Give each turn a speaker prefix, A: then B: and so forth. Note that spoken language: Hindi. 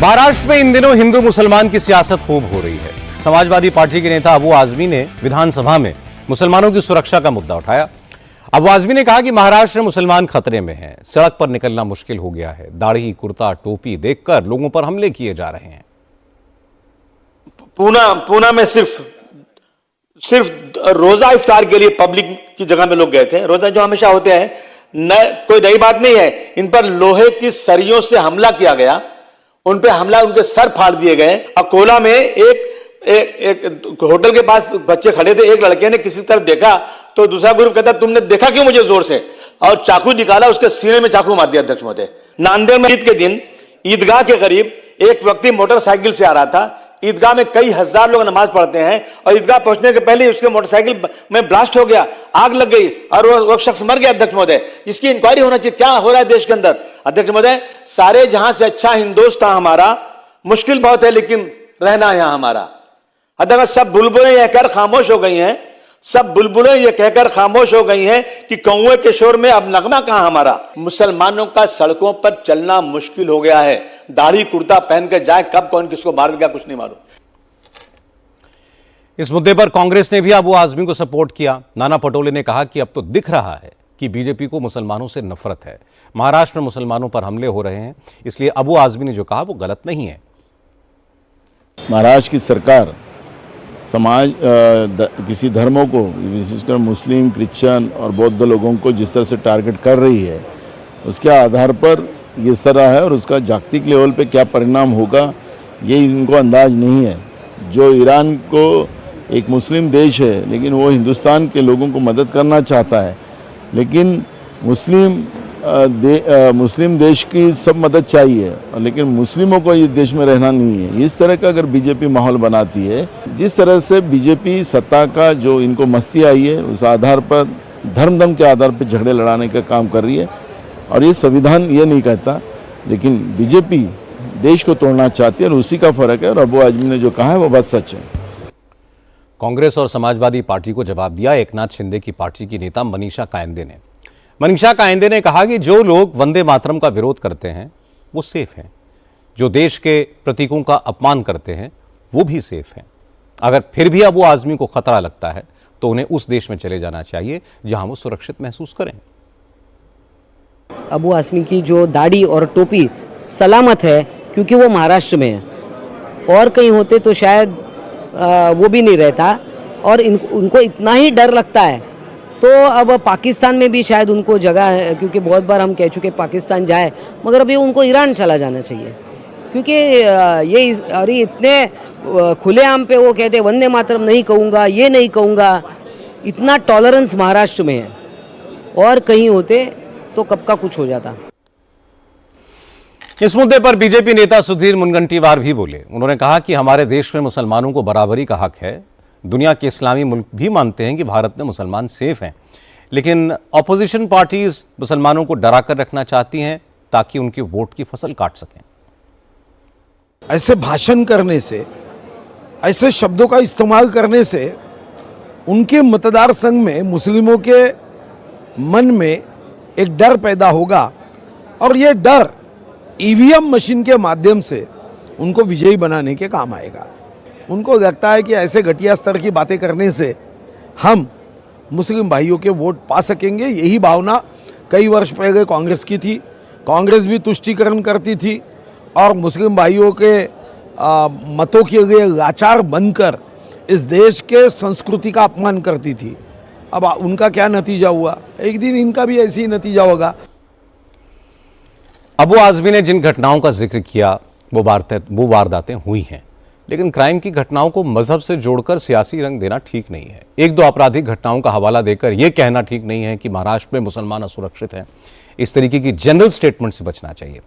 A: महाराष्ट्र में इन दिनों हिंदू मुसलमान की सियासत खूब हो रही है। समाजवादी पार्टी के नेता अबू आजमी ने विधानसभा में मुसलमानों की सुरक्षा का मुद्दा उठाया। अबू आजमी ने कहा कि महाराष्ट्र में मुसलमान खतरे में हैं, सड़क पर निकलना मुश्किल हो गया है, दाढ़ी कुर्ता टोपी देखकर लोगों पर हमले किए जा रहे हैं।
B: पूना में सिर्फ रोजा इफ्तार के लिए पब्लिक की जगह में लोग गए थे। रोजा जो हमेशा होते हैं, न कोई नई बात नहीं है। इन पर लोहे की सरियों से हमला किया गया, उन पे हमला, उनके सर फाड़ दिए गए। अकोला में एक होटल के पास बच्चे खड़े थे, एक लड़के ने किसी तरफ देखा तो दूसरा ग्रुप कहता तुमने देखा क्यों मुझे जोर से, और चाकू निकाला, उसके सीने में चाकू मार दिया। अध्यक्ष महोदय, नांदेड़ में ईद के दिन ईदगाह के करीब एक व्यक्ति मोटरसाइकिल से आ रहा था। ईदगाह में कई हजार लोग नमाज पढ़ते हैं और ईदगाह पहुंचने के पहले उसके मोटरसाइकिल में ब्लास्ट हो गया, आग लग गई और वो शख्स मर गया। अध्यक्ष महोदय, इसकी इंक्वायरी होना चाहिए, क्या हो रहा है देश के अंदर। अध्यक्ष महोदय, सारे जहां से अच्छा हिंदुस्तान हमारा, मुश्किल बहुत है लेकिन रहना यहां हमारा। अध्यक्ष, सब बुलबुलें यह कहकर खामोश हो गई हैं, सब बुलबुलें ये कहकर खामोश हो गई हैं कि कौए के शोर में अब नगमा कहां हमारा। मुसलमानों का सड़कों पर चलना मुश्किल हो गया है। दाढ़ी कुर्ता पहन कर जाए, कब कौन किसको मार देगा कुछ नहीं मालूम।
A: इस मुद्दे पर कांग्रेस ने भी अबू आजमी को सपोर्ट किया। नाना पटोले ने कहा कि अब तो दिख रहा है कि बीजेपी को मुसलमानों से नफरत है। महाराष्ट्र में मुसलमानों पर हमले हो रहे हैं, इसलिए अबू आजमी ने जो कहा वो गलत नहीं है।
C: महाराष्ट्र की सरकार समाज किसी धर्मों को, विशेषकर मुस्लिम, क्रिश्चियन और बौद्ध लोगों को जिस तरह से टारगेट कर रही है, उसके आधार पर ये इस तरह है और उसका जागतिक लेवल पे क्या परिणाम होगा ये इनको अंदाज नहीं है। जो ईरान को एक मुस्लिम देश है लेकिन वो हिंदुस्तान के लोगों को मदद करना चाहता है, लेकिन मुस्लिम देश की सब मदद चाहिए, लेकिन मुस्लिमों को इस देश में रहना नहीं है। इस तरह का अगर बीजेपी माहौल बनाती है, जिस तरह से बीजेपी सत्ता का जो इनको मस्ती आई है उस आधार पर, धर्म के आधार पर झगड़े लड़ाने का काम कर रही है, और ये संविधान ये नहीं कहता, लेकिन बीजेपी देश को तोड़ना चाहती है और उसी का फर्क है। और अबू आजमी ने जो कहा है वो बात सच है।
A: कांग्रेस और समाजवादी पार्टी को जवाब दिया एकनाथ शिंदे की पार्टी की नेता मनीषा कायंदे ने। मनीषा कायंदे ने कहा कि जो लोग वंदे मातरम का विरोध करते हैं वो सेफ हैं, जो देश के प्रतीकों का अपमान करते हैं वो भी सेफ हैं। अगर फिर भी अबू आजमी को खतरा लगता है तो उन्हें उस देश में चले जाना चाहिए जहां वो सुरक्षित महसूस करें।
D: अबू आजमी की जो दाढ़ी और टोपी सलामत है क्योंकि वो महाराष्ट्र में है, और कहीं होते तो शायद वो भी नहीं रहता। और उनको इतना ही डर लगता है तो अब पाकिस्तान में भी शायद उनको जगह है, क्योंकि बहुत बार हम कह चुके पाकिस्तान जाए, मगर अभी उनको ईरान चला जाना चाहिए। क्योंकि ये अरे इतने खुलेआम पे वो कहते वंदे मातरम नहीं कहूँगा, ये नहीं कहूँगा, इतना टॉलरेंस महाराष्ट्र में है, और कहीं होते तो कब का कुछ हो जाता।
A: इस मुद्दे पर बीजेपी नेता सुधीर मुनगंटीवार भी बोले। उन्होंने कहा कि हमारे देश में मुसलमानों को बराबरी का हक है। दुनिया के इस्लामी मुल्क भी मानते हैं कि भारत में मुसलमान सेफ हैं, लेकिन ऑपोजिशन पार्टीज मुसलमानों को डरा कर रखना चाहती हैं ताकि उनकी वोट की फसल काट सकें।
E: ऐसे भाषण करने से, ऐसे शब्दों का इस्तेमाल करने से उनके मतदार संघ में मुस्लिमों के मन में एक डर पैदा होगा, और ये डर ईवीएम मशीन के माध्यम से उनको विजयी बनाने के काम आएगा। उनको लगता है कि ऐसे घटिया स्तर की बातें करने से हम मुस्लिम भाइयों के वोट पा सकेंगे। यही भावना कई वर्ष पहले कांग्रेस की थी। कांग्रेस भी तुष्टीकरण करती थी और मुस्लिम भाइयों के मतों के लिए लाचार बनकर इस देश के संस्कृति का अपमान करती थी। अब उनका क्या नतीजा हुआ, एक दिन इनका भी ऐसे ही नतीजा होगा।
A: अबू आजमी ने जिन घटनाओं का जिक्र किया वो वारदातें हुई हैं, लेकिन क्राइम की घटनाओं को मजहब से जोड़कर सियासी रंग देना ठीक नहीं है। एक दो आपराधिक घटनाओं का हवाला देकर यह कहना ठीक नहीं है कि महाराष्ट्र में मुसलमान असुरक्षित हैं। इस तरीके की जनरल स्टेटमेंट से बचना चाहिए।